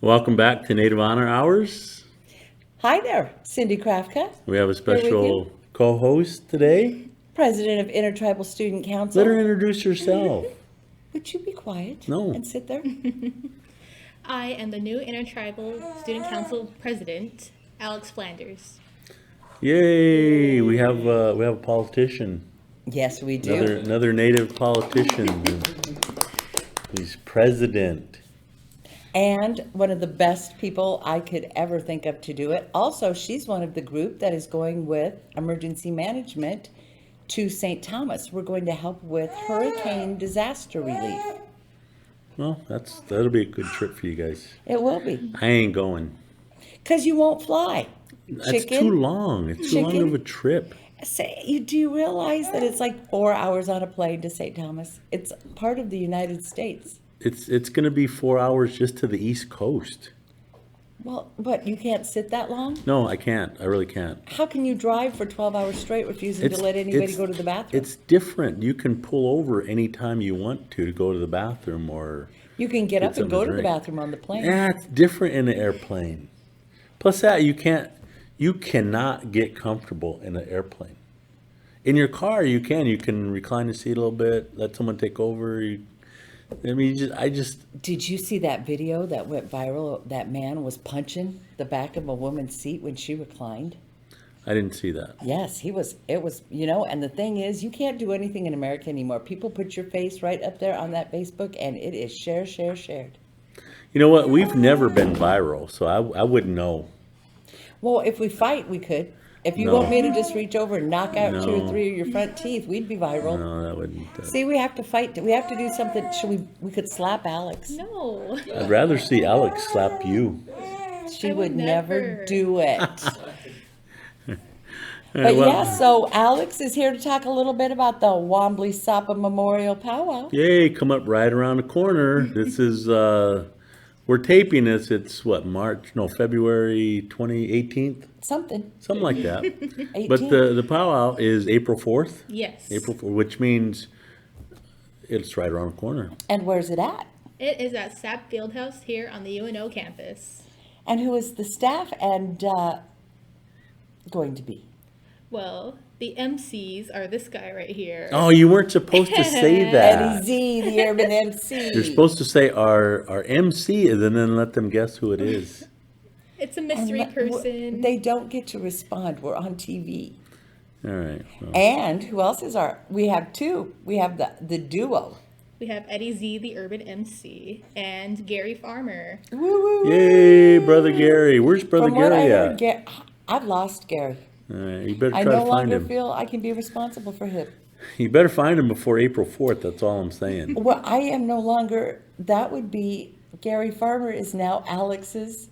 Welcome back to Native Honor Hours. Hi there, Cindy Krafka, We have a special co-host today. President of Intertribal Student Council. Let her introduce herself. Would you be quiet No. and sit there? I am the new Intertribal Student Council President, Alex Flanders. Yay! We have a politician. Yes, we do. Another Native politician. He's president. And one of the best people I could ever think of to do it. Also, she's one of the group that is going with emergency management to St. Thomas. We're going to help with hurricane disaster relief. Well, that'll be a good trip for you guys. It will be. I ain't going. Because you won't fly. That's too long. It's too long of a trip. Do you realize that it's like 4 hours on a plane to St. Thomas? It's part of the United States. It's going to be 4 hours just to the East Coast. Well, but you can't sit that long? No, I can't. I really can't. How can you drive for 12 hours straight refusing to let anybody go to the bathroom? It's different. You can pull over anytime you want to go to the bathroom or... You can get up and go to the drink. bathroom on the plane. Yeah, it's different in an airplane. Plus that, you cannot get comfortable in an airplane. In your car, you can recline the seat a little bit, let someone take over. Did you see that video that went viral? That man was punching the back of a woman's seat when she reclined. I didn't see that. Yes, it was, and the thing is, you can't do anything in America anymore. People put your face right up there on that Facebook and it is shared. You know what? We've never been viral, so I wouldn't know. Well, if we fight, we could. If you want me to just reach over and knock out 2 or 3 of your front teeth, we'd be viral. No, that wouldn't. See, we have to fight. We have to do something. We could slap Alex. No. I'd rather see Alex slap you. She I would would never never. do it. But well, yeah, so Alex is here to talk a little bit about the Wombly Sapa Memorial Powwow. Yay, come up right around the corner. This is, we're taping this. It's February 18th? Something. Something like that. 18. But the powwow is April 4th. Yes. April 4th, which means it's right around the corner. And where's it at? It is at SAP Fieldhouse here on the UNO campus. And who is the staff and going to be? Well, the MCs are this guy right here. Oh, you weren't supposed to say Eddie that. Z, the urban MC. You're supposed to say our MC and then let them guess who it is. It's a mystery person. They don't get to respond. We're on TV. All right. Well, And who else is we have two. We have the duo. We have Eddie Z, the urban MC, and Gary Farmer. Woo, woo, woo. yay, Brother Gary. Where's Brother From what I Gary heard, at? I've lost Gary. All right, you better I try no to find longer him. feel I can be responsible for him. You better find him before April 4th. That's all I'm saying. Well, I am no longer, that would be, Gary Farmer is now Alex's.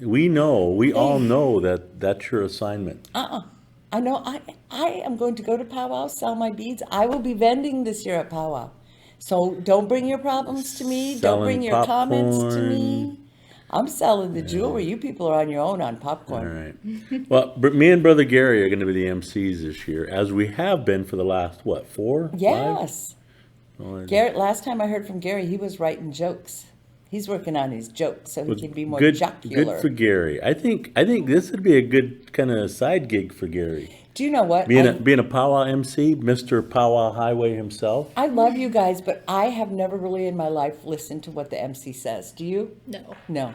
We all know that that's your assignment. I know, I am going to go to powwow, sell my beads. I will be vending this year at powwow. So don't bring your problems to me. Don't Selling bring your comments to popcorn. me. I'm selling the jewelry. You people are on your own on All popcorn. right. Well, me and Brother Gary are going to be the MCs this year, as we have been for the last, 4? 5? Yes. Oh, Garrett, last time I heard from Gary, he was writing jokes. He's working on his jokes so he can be more jocular. Good for Gary. I think this would be a good kind of side gig for Gary. Do you know what? Being a powwow MC, Mr. Powwow Highway himself. I love you guys, but I have never really in my life listened to what the MC says. Do you? No. No.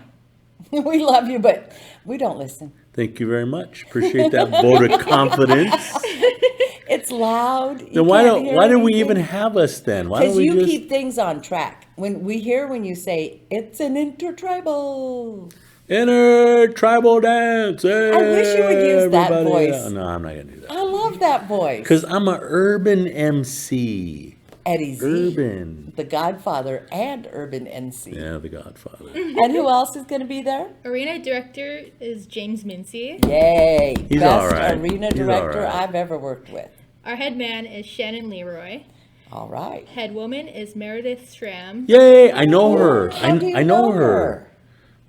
We love you, but we don't listen. Thank you very much. Appreciate that vote of confidence. It's loud. Then why do we even have us then? Why don't Because we you just keep things on track. When you say, it's an intertribal. Intertribal dance? I wish you would use that Everybody- voice. No, I'm not gonna do that. I love that voice. Because I'm an urban MC. Eddie Z, Urban. the Godfather and urban MC. Yeah, the Godfather. And who else is going to be there? Arena director is James Mincy. Yay. He's Best all right. arena He's director all right. I've ever worked with. Our head man is Shannon Leroy. All right. Head woman is Meredith Stram. Yay! I know her. How do you I know her.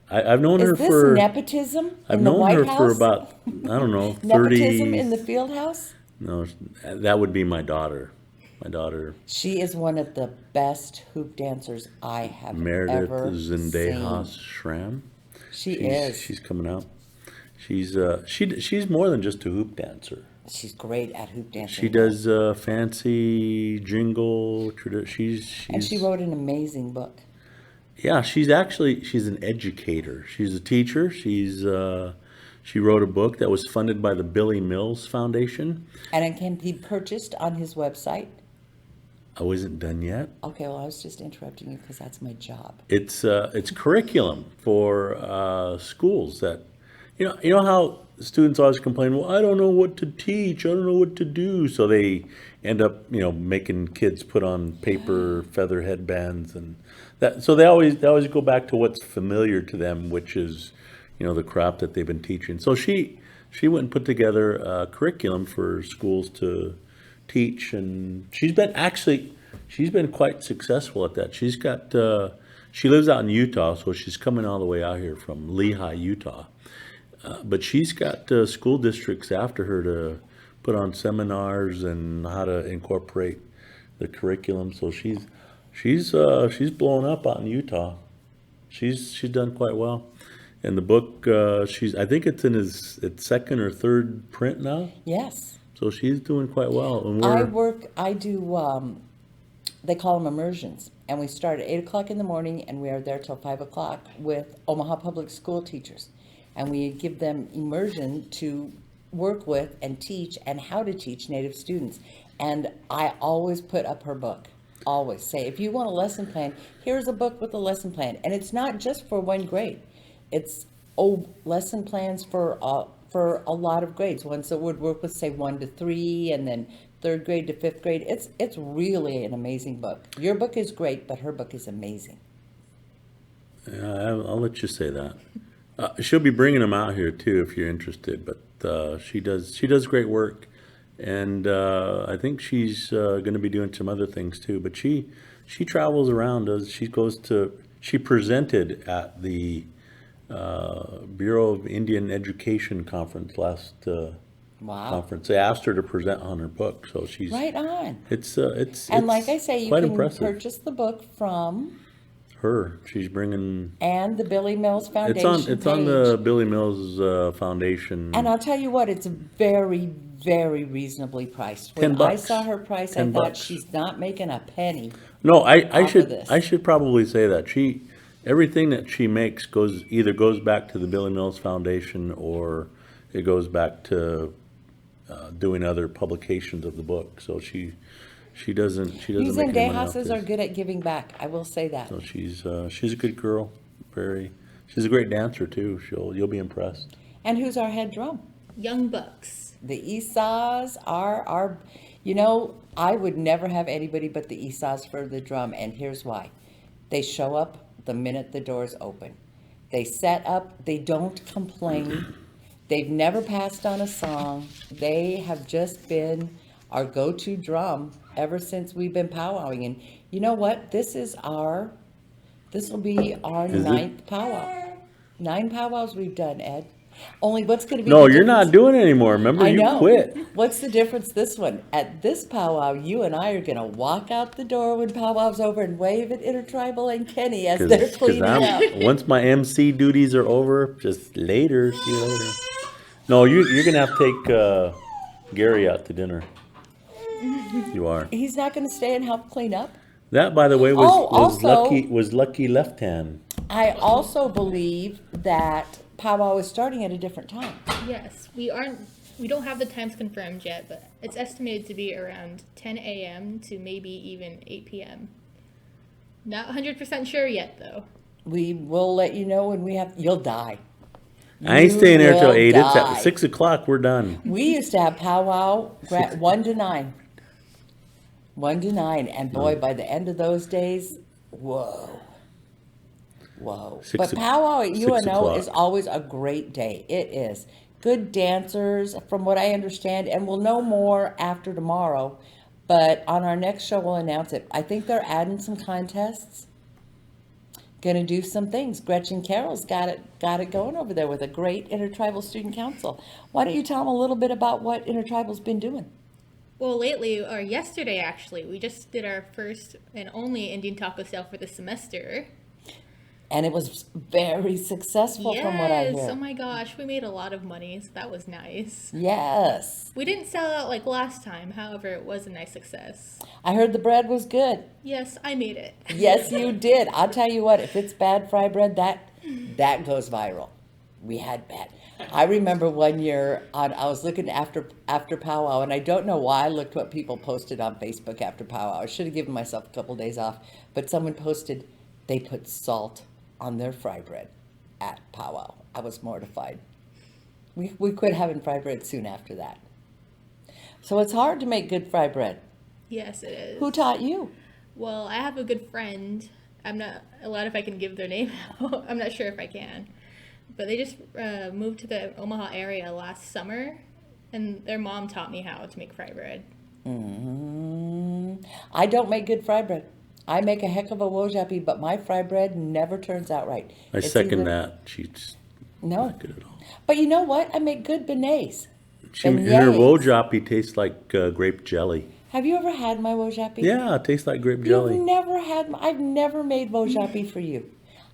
I've known her Is this for. nepotism I've in the known White her House? for about, I don't know, 30. Nepotism in the field house? No, that would be my daughter. My daughter, She is one of the best hoop dancers I have Meredith ever Zendejas seen. Schramm. She is. She's coming out. She's more than just a hoop dancer. She's great at hoop dancing. She does fancy jingle. She's And she wrote an amazing book. yeah. She's an educator. She's a teacher. She wrote a book that was funded by the Billy Mills Foundation. And it can be purchased on his website. I wasn't done yet. Okay, well, I was just interrupting you because that's my job. It's curriculum for schools that, you know how students always complain, well, I don't know what to teach, I don't know what to do. So they end up, making kids put on paper feather headbands and that. So they always go back to what's familiar to them, which is, the crap that they've been teaching. So she went and put together a curriculum for schools to teach, and she's been quite successful at that. She lives out in Utah, so she's coming all the way out here from Lehigh, Utah. But she's got school districts after her to put on seminars and how to incorporate the curriculum. So she's blown up out in Utah. She's done quite well. And the book, I think it's in its second or third print now. Yes. So she's doing quite well. And I do, they call them immersions. And we start at 8 o'clock in the morning and we are there till 5 o'clock with Omaha Public School teachers. And we give them immersion to work with and teach and how to teach Native students. And I always put up her book. Always say, if you want a lesson plan, here's a book with a lesson plan. And it's not just for one grade. It's lesson plans for a lot of grades. Ones that would work with, say, 1 to 3, and then 3rd grade to 5th grade. It's really an amazing book. Your book is great, but her book is amazing. Yeah, I'll let you say that. She'll be bringing them out here too if you're interested. But she does great work, and I think she's going to be doing some other things too. But she travels around. She presented at the Bureau of Indian Education conference last Wow. conference. They asked her to present on her book, so she's Right on. It's Like I say, you quite can impressive. purchase the book from She's bringing. and the Billy Mills Foundation It's on the Billy Mills Foundation. And I'll tell you what, it's very, very reasonably priced. When $10. I saw her price, I thought $10. she's not making a penny. No, I off of this. should probably say that everything that she makes either goes back to the Billy Mills Foundation or it goes back to doing other publications of the book. So she doesn't These make any money off Zendejases are this. good at giving back. I will say that. So she's a good girl. She's a great dancer too. You'll be impressed. And who's our head drum? Young Bucks. The Esau's are, I would never have anybody but the Esau's for the drum, and here's why. They show up the minute the doors open. They set up, they don't complain. They've never passed on a song. They have just been our go-to drum ever since we've been powwowing. And you know what? This will be our Is it? 9th powwow. 9 powwows we've done, Ed. Only what's going to be No, the you're difference- not doing it anymore. Remember, I you know. quit. What's the difference this one? At this powwow, you and I are going to walk out the door when powwow's over and wave at Intertribal and Kenny as they're cleaning up. Once my MC duties are over, just later. See you later. No, you're gonna have to take Gary out to dinner. You are. He's not going to stay and help clean up? That, by the way, was also- lucky left hand. I also believe that powwow is starting at a different time. Yes, we don't have the times confirmed yet, but it's estimated to be around 10 a.m. to maybe even 8 p.m. Not 100% sure yet, though. We will let you know when you'll die. I ain't You staying there till will 8. It's die. at 6 o'clock. We're done. We used to have powwow 1 to 9. 1 to 9. And boy, by the end of those days, whoa. Whoa. But powwow at 6 UNO o'clock. is always a great day. It is. Good dancers, from what I understand, and we'll know more after tomorrow. But on our next show, we'll announce it. I think they're adding some contests. Gonna do some things. Gretchen Carroll's got it going over there with a great Intertribal Student Council. Why don't you tell them a little bit about what Intertribal's been doing? Well, lately, or yesterday actually, we just did our first and only Indian taco sale for the semester. And it was very successful from what I Yes, hear. oh my gosh, we made a lot of money, so that was nice. Yes. We didn't sell out like last time, however, it was a nice success. I heard the bread was good. Yes, I made it. Yes, you did. I'll tell you what, if it's bad fry bread, that goes viral. We had bad. I remember one year I was looking after powwow, and I don't know why I looked what people posted on Facebook after powwow. I should have given myself a couple days off, but someone posted they put salt on their fry bread at powwow. I was mortified. We quit having fry bread soon after that. So it's hard to make good fry bread. Yes, it is. Who taught you? Well, I have a good friend. I'm not allowed if I can give their name out. I'm not sure if I can. But they just moved to the Omaha area last summer, and their mom taught me how to make fry bread. I don't make good fry bread. I make a heck of a wojapi, but my fry bread never turns out right. I It's second either- that. She's No. not good at all. But you know what? I make good beignets. And her Beignets. wojapi tastes like grape jelly. Have you ever had my wojapi? Yeah, it tastes like grape jelly. You've never had. I've never made wojapi for you,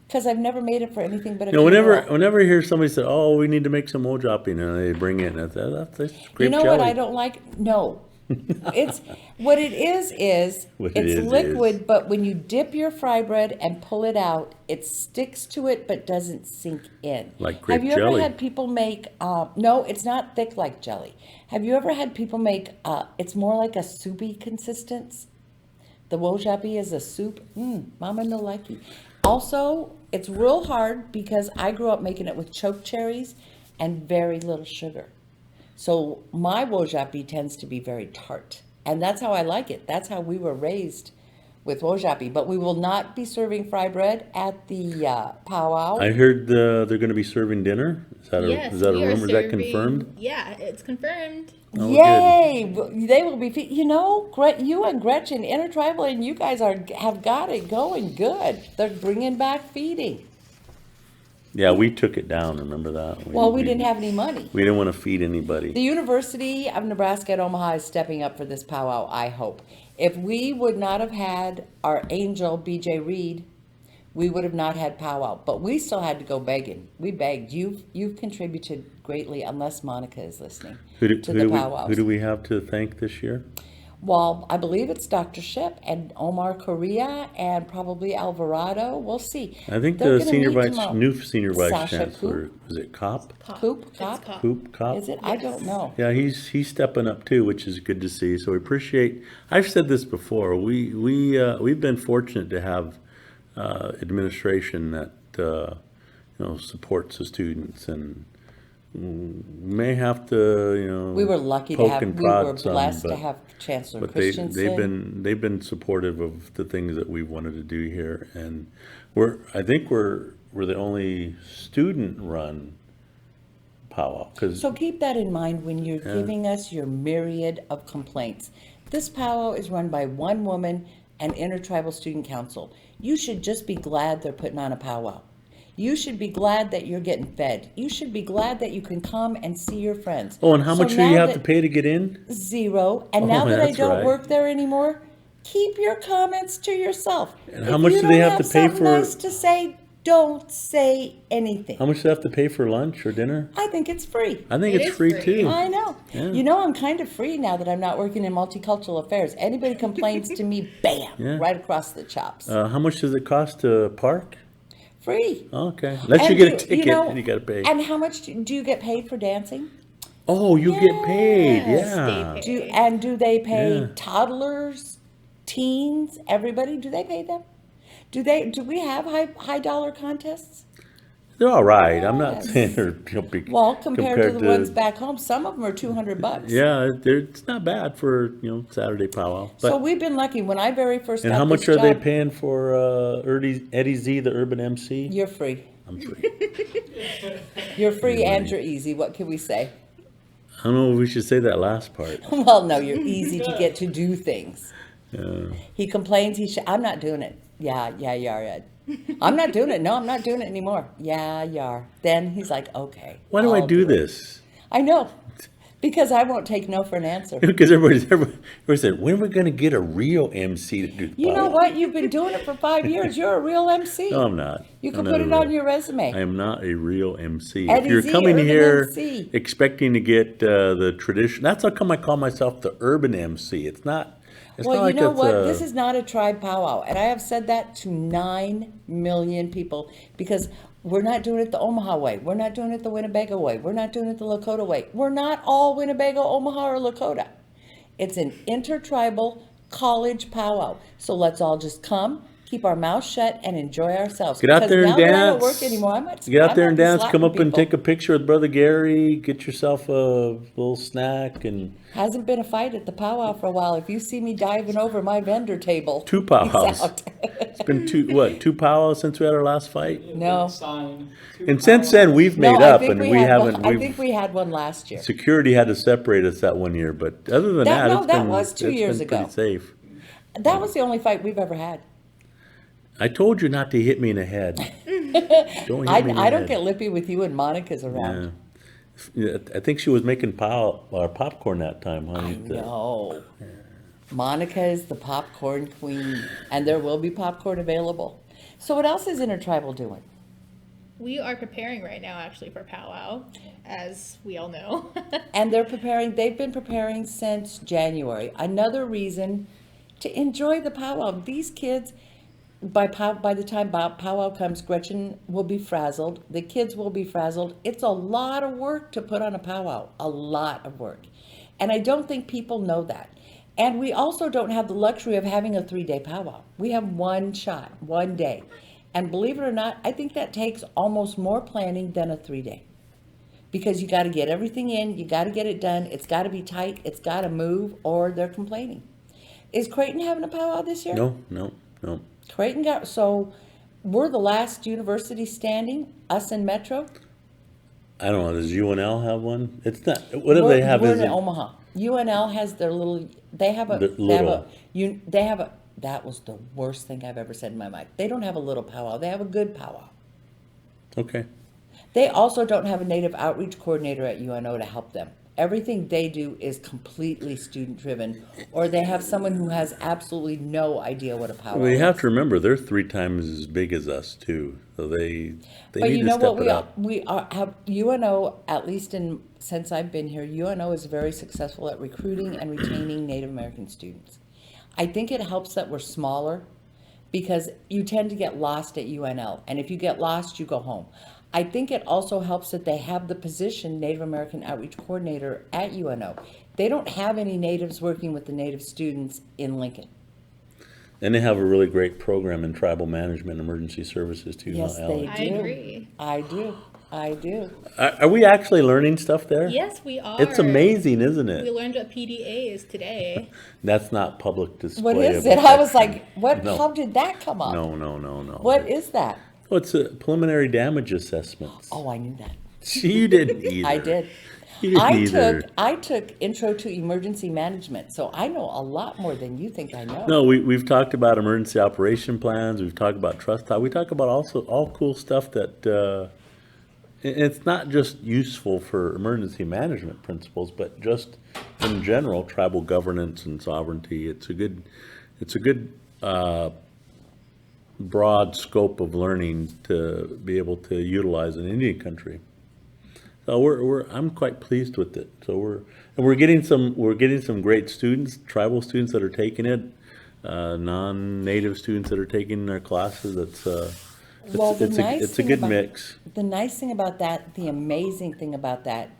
because I've never made it for anything but a. You know, funeral. whenever I hear somebody say, "Oh, we need to make some wojapi," and they bring it, and that's grape You know jelly. what I don't like? No. It's what it is What it it's is liquid, but when you dip your fry bread and pull it out, it sticks to it but doesn't sink in. Like grape Have you jelly. ever had people make? No, it's not thick like jelly. Have you ever had people make? It's more like a soupy consistence. The wojapi is a soup. Mama no likey. Also, it's real hard because I grew up making it with choke cherries and very little sugar. So my wojapi tends to be very tart. And that's how I like it. That's how we were raised with wojapi. But we will not be serving fry bread at the powwow. I heard they're going to be serving dinner. Is that Yes, is that a we are rumor? Is that serving- confirmed? Yeah, it's confirmed. Oh, Yay! They will be, you know, you and Gretchen, Intertribal, and you guys have got it going good. They're bringing back feeding. Yeah, we took it down. Remember that? Well, we didn't have any money. We didn't want to feed anybody. The University of Nebraska at Omaha is stepping up for this powwow, I hope. If we would not have had our angel, BJ Reed, we would have not had powwow. But we still had to go begging. We begged. You've contributed greatly, unless Monica is listening, to the powwows. Who do we have to thank this year? Well, I believe it's Dr. Ship and Omar Correa and probably Alvarado. We'll see. I think They're the gonna meet new senior vice Sasha chancellor, was it Kopp? Coop? It's Cop? Cop. Coop? Kopp? Is it? I don't know. Yeah, he's stepping up too, which is good to see. So we appreciate. I've said this before. We've been fortunate to have administration that supports the students, and may have to We were lucky to poke have, and we were prod some, blessed to but- have Chancellor But Christensen. they've been supportive of the things that we wanted to do here, and I think we're the only student-run powwow, because So keep that in mind when you're giving us your myriad of complaints. This powwow is run by one woman and Intertribal Student Council. You should just be glad they're putting on a powwow. You should be glad that you're getting fed. You should be glad that you can come and see your friends. oh, and how So much do now you have that- to pay to get in? Zero. And Oh, now that I that's don't right. work there anymore, keep your comments to yourself. And how If much you do they don't have to pay something for- nice to say, don't say anything. How much do they have to pay for lunch or dinner? I think it's free. I think It it's is free free. too. I know. Yeah. You know, I'm kind of free now that I'm not working in multicultural affairs. Anybody complains to me, bam, Yeah. right across the chops. How much does it cost to park? Free. Okay, unless you And get a you ticket know, and you got to pay. And how much do you get paid for dancing? Oh, you get paid. Yes, Yeah. they Do they pay Yeah. toddlers, teens, everybody? Do they pay them? Do we have high dollar contests? They're all right. I'm not Yes. saying they're big. Well, compared to the ones back home, some of them are $200. Yeah, it's not bad for Saturday powwow. But So we've been lucky. When I very first and got how much this are they job, paying for Eddie Z, the urban MC? You're free. I'm free. You're free and you're easy. What can we say? I don't know if we should say that last part. Well, no, you're easy to get to do things. He complains. I'm not doing it. Yeah, you are, Ed. I'm not doing it. No, I'm not doing it anymore. Yeah, you are. Then he's like, okay. Why do I I'll do it. this? I know. Because I won't take no for an answer. Because everybody said, when are we going to get a real MC to do the You know podcast? what? You've been doing it for 5 years. You're a real MC. No, I'm not. You I'm can not put a it real- on your resume. I am not a real MC. Eddie If you're Z, coming urban here MC. expecting to get the tradition, that's how come I call myself the urban MC. It's not. It's Well, not you like know it's what? a- This is not a tribe powwow. And I have said that to 9 million people because we're not doing it the Omaha way. We're not doing it the Winnebago way. We're not doing it the Lakota way. We're not all Winnebago, Omaha, or Lakota. It's an intertribal college powwow. So let's all just come, keep our mouths shut, and enjoy ourselves. Get out Because there and now that I don't dance. work anymore, I might Get out there and be dance. Come slapping up and people. take a picture with Brother Gary. Get yourself a little snack and Hasn't been a fight at the powwow for a while. If you see me diving over my vendor table, two peace powwows. out. It's been two powwows since we had our last fight. No. And since then, we've made No, I up, think and we we had haven't. one, I We've think we had one last year. security had to separate us that 1 year, but other than That- that, no, it's that been, was 2 it's years been ago. pretty safe. That was the only fight we've ever had. I told you not to hit me in the head. Don't hit me in the I don't head. get lippy with you when Monica's around. Yeah, I think she was making popcorn that time, honey. No. Monica is the popcorn queen, and there will be popcorn available. So what else is Intertribal doing? We are preparing right now, actually, for powwow, as we all know. And they've been preparing since January. Another reason to enjoy the powwow. These kids, by the time powwow comes, Gretchen will be frazzled. The kids will be frazzled. It's a lot of work to put on a powwow, a lot of work. And I don't think people know that. And we also don't have the luxury of having a 3-day powwow. We have one shot, 1 day. And believe it or not, I think that takes almost more planning than a 3-day. Because you got to get everything in, you got to get it done, it's got to be tight, it's got to move, or they're complaining. Is Creighton having a powwow this year? No. Creighton got, so we're the last university standing, us in Metro. I don't know. Does UNL have one? It's not. Whatever they have We're is in Omaha. UNL has their little, they have a, that was the worst thing I've ever said in my life. They don't have a little powwow, they have a good powwow. okay. They also don't have a Native Outreach Coordinator at UNO to help them. Everything they do is completely student-driven, or they have someone who has absolutely no idea what a powwow Well, you is. have to remember they're 3 times as big as us too, so they But need you to know step what, it up. we have UNO, at least since I've been here, UNO is very successful at recruiting and retaining Native American students. I think it helps that we're smaller because you tend to get lost at UNL, and if you get lost, you go home. I think it also helps that they have the position Native American Outreach Coordinator at UNO. They don't have any natives working with the Native students in Lincoln. And they have a really great program in tribal management, emergency services too. Yes, huh, they Ally? I do. agree. I do. Are we actually learning stuff there? Yes, we are. It's amazing, isn't We it? learned what PDA is today. That's not public display. What is of it? I was affection. like, what, No. how did that come up? No. What is that? Oh, it's a preliminary damage assessments. Oh, I knew that. You didn't either. I did. You didn't either. I took Intro to Emergency Management, so I know a lot more than you think I know. No, we've talked about emergency operation plans. We've talked about trust talk. We talk about also all cool stuff that it's not just useful for emergency management principles, but just in general tribal governance and sovereignty. It's a good broad scope of learning to be able to utilize in Indian country. So I'm quite pleased with it. So we're getting some great students, tribal students that are taking it, non-native students that are taking their classes. It's a good mix. The nice thing about that, the amazing thing about that,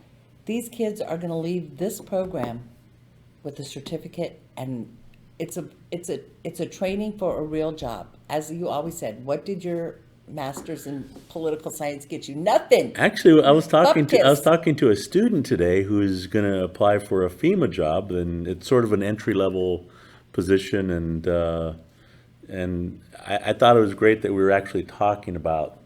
these kids are going to leave this program with a certificate, and it's a training for a real job. As you always said, what did your master's in political science get you? Nothing. Actually, I was talking Bupkis. to a student today who's going to apply for a FEMA job, and it's sort of an entry level position, and I thought it was great that we were actually talking about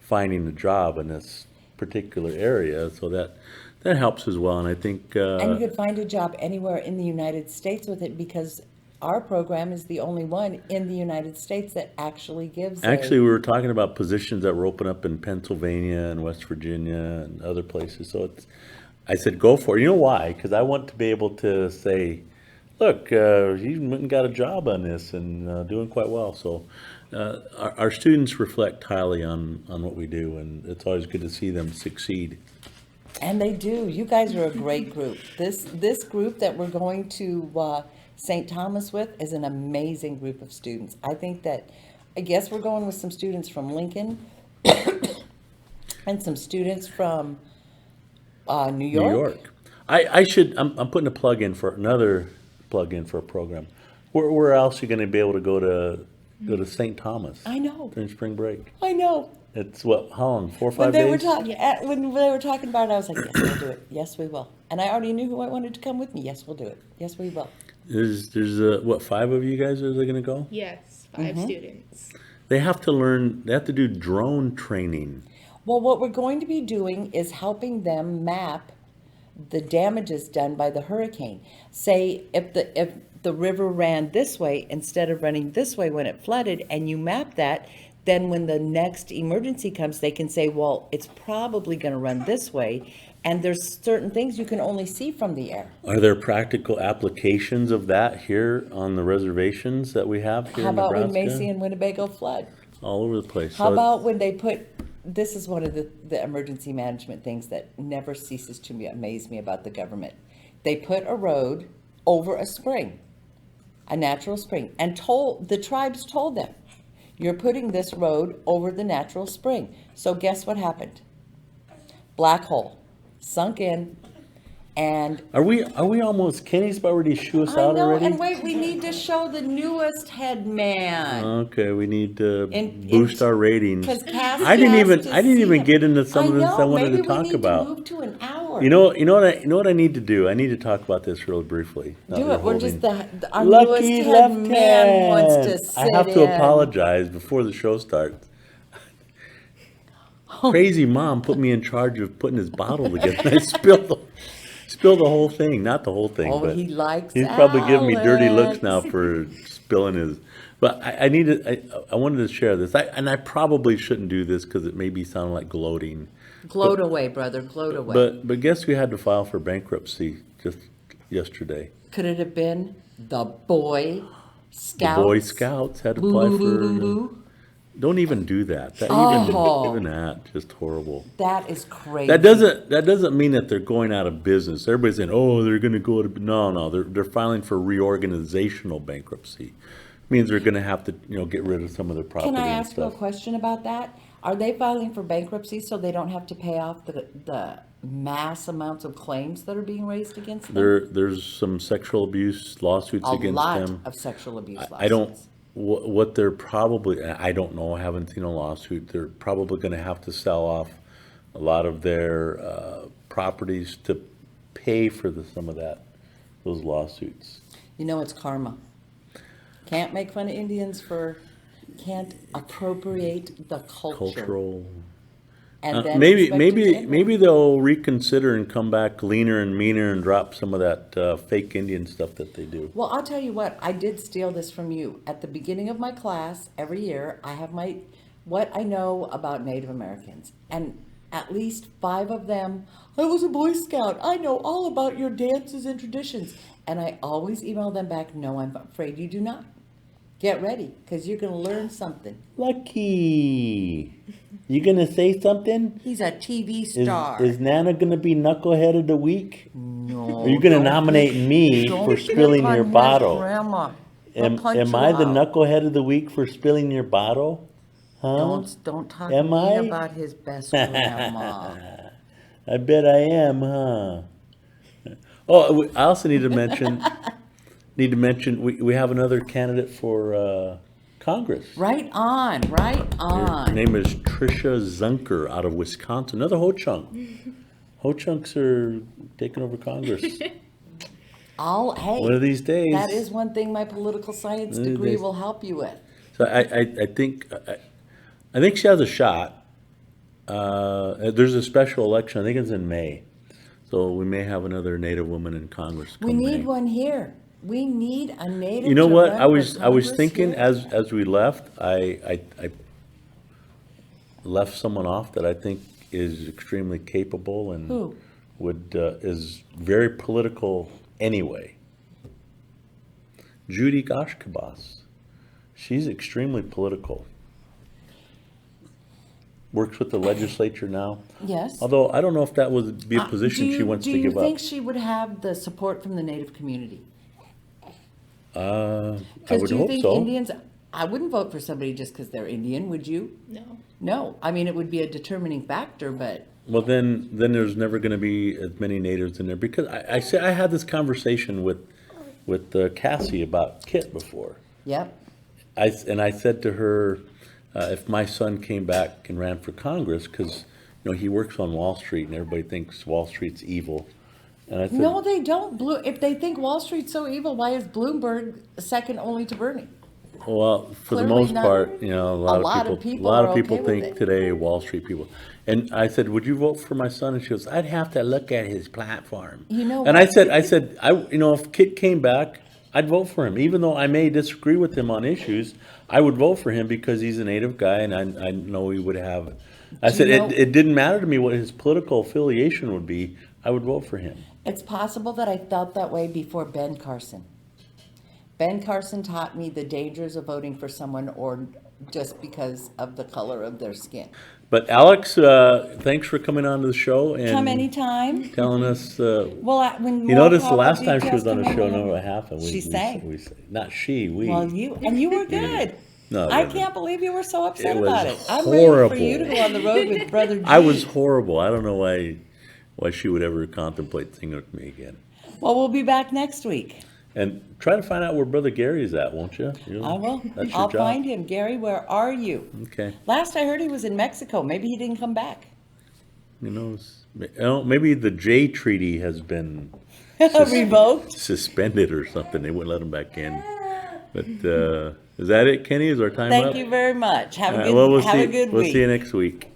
finding a job in this particular area, so that helps as well. And I think And you could find a job anywhere in the United States with it, because our program is the only one in the United States that actually gives actually we were talking about positions that were open up in Pennsylvania and West Virginia and other places. So I said, go for it. You know why? Because I want to be able to say, look, he went and got a job on this and doing quite well. So our students reflect highly on what we do, and it's always good to see them succeed. And they do. You guys are a great group. This group that we're going to St. Thomas with is an amazing group of students. I guess we're going with some students from Lincoln and some students from New York. New York. I'm putting a plug in for a program. Where else are you going to be able to go to St. Thomas? I know. During spring break. I know. It's what? How long? 4 or 5 When they were days? talking, when they were talking about it, I was like, yes, we'll do it. Yes, we will. And I already knew who I wanted to come with me. Yes, we'll do it. Yes, we will. There's what, 5 of you guys are going to go? Yes, 5 students. They have to learn. They have to do drone training. Well, what we're going to be doing is helping them map the damages done by the hurricane. Say if the river ran this way instead of running this way when it flooded, and you map that, then when the next emergency comes, they can say, well, it's probably going to run this way. And there's certain things you can only see from the air. Are there practical applications of that here on the reservations that we have here How in about Nebraska? when Macy and Winnebago flood? All over the place. How So about when they put, this is one of the emergency management things that never ceases to amaze me about the government. They put a road over a spring, a natural spring, and the tribes told them, you're putting this road over the natural spring. So guess what happened? Black hole, sunk in, and Are we almost? Kenny's about ready to shoo us I out know, already? and wait, we need to show the newest head man. Okay, we need to In- boost in- our ratings. 'Cause Cassie I didn't asked even to I didn't see even him. get into some of this I wanted maybe to talk we need about. to move to an hour. You know what I need to do? I need to talk about this real briefly. not Do it. We're holding. just our newest Lucky head left man wants to hand. sit I have to in. apologize before the show starts. Crazy mom put me in charge of putting his bottle together. I spilled the whole thing. Not the whole thing, Oh, but he likes he's probably giving me dirty Alex. looks now for spilling his. But I wanted to share this. I probably shouldn't do this because it may be sounding like gloating. Gloat away, brother. Gloat away. But guess we had to file for bankruptcy just yesterday. Could it have been the Boy The Scouts? Boy Scouts had to Boo, apply boo, boo, boo, for. boo. Don't even do that. Oh. Even that, just horrible. That is crazy. That doesn't mean that they're going out of business. Everybody's saying, "Oh, they're going to go out of." No, they're filing for reorganizational bankruptcy. Means they're going to have to, get rid of some of their property Can I and ask you a stuff. question about that? Are they filing for bankruptcy so they don't have to pay off the mass amounts of claims that are being raised against them? There's some sexual abuse lawsuits A against lot them. of sexual abuse lawsuits. I don't. What they're probably, I don't know, I haven't seen a lawsuit. They're probably going to have to sell off a lot of their properties to pay for some of those lawsuits. It's karma. Can't make fun of Indians can't appropriate the culture. Cultural. And then Maybe expect it to end. maybe they'll reconsider and come back leaner and meaner and drop some of that fake Indian stuff that they do. Well, I'll tell you what, I did steal this from you. At the beginning of my class, every year, I have what I know about Native Americans. And at least 5 of them, I was a Boy Scout. I know all about your dances and traditions. And I always email them back, no, I'm afraid you do not. Get ready, because you're going to learn something. Lucky. You gonna say something? He's a TV star. Is Nana gonna be Knucklehead of the Week? No. Are you gonna don't nominate pick- me don't for pick spilling on your his bottle? Grandma. He'll punch Am you I the out. Knucklehead of the Week for spilling your bottle? Huh? Don't talk Am to me I? about his best grandma. I bet I am, huh? Oh, I also need to mention we have another candidate for Congress. Right on, right Her on. name is Tricia Zunker out of Wisconsin. Another Ho-Chunk. Ho-Chunks are taking over Congress Hey, one of these days. that is one thing my political science One of these degree days. will help you with. So I think she has a shot. There's a special election. I think it's in May, so we may have another Native woman in Congress. We come need May. one here. We need a native. You know to what? run I was for I was Congress thinking here. as we left, I left someone off that I think is extremely capable and Who? is very political anyway. Judy Goshkabas, she's extremely political. Works with the legislature now. Yes. Although I don't know if that would be a position she wants to give Do you think up. she would have the support from the Native community? I Because would do you hope think so. Indians, I wouldn't vote for somebody just because they're Indian, would you? No. No, I mean, it would be a determining factor, but Well, then there's never going to be as many natives in there because I had this conversation with Cassie about Kit before. yep. I said to her, if my son came back and ran for Congress, because he works on Wall Street and everybody thinks Wall Street's evil, and I said, No, they don't. If they think Wall Street's so evil, why is Bloomberg second only to Bernie? well, for the Clearly most not. part, a lot of people are okay with think it. today Wall Street people. And I said, would you vote for my son? And she goes, I'd have to look at his platform. You know And what? I said, if Kit came back, I'd vote for him, even though I may disagree with him on issues. I would vote for him because he's a Native guy, and I know he would have. I Do said you know- it didn't matter to me what his political affiliation would be. I would vote for him. It's possible that I felt that way before Ben Carson. Ben Carson taught me the dangers of voting for someone or just because of the color of their skin. But Alex, thanks for coming on to the show and Come anytime. telling us. Well, when You more noticed the proper last time she was details on the come show, in, know what happened? She sang. Not she, we. Well, you were good. No, I no, no. can't believe you were so upset It was about it. I'm ready for horrible. you to go on the road with Brother G. I was horrible. I don't know why she would ever contemplate singing with me again. Well, we'll be back next week. And try to find out where Brother Gary is at, won't you? I will. That's your I'll job. find him. Gary, where are you? Okay. Last I heard he was in Mexico. Maybe he didn't come back. Who knows? Maybe the J Treaty has been Revoked. suspended or something. They wouldn't let him back in. But is that it, Kenny? Is our time up? Thank you very much. Have a All right, good, well, have a good we'll week. see you next week.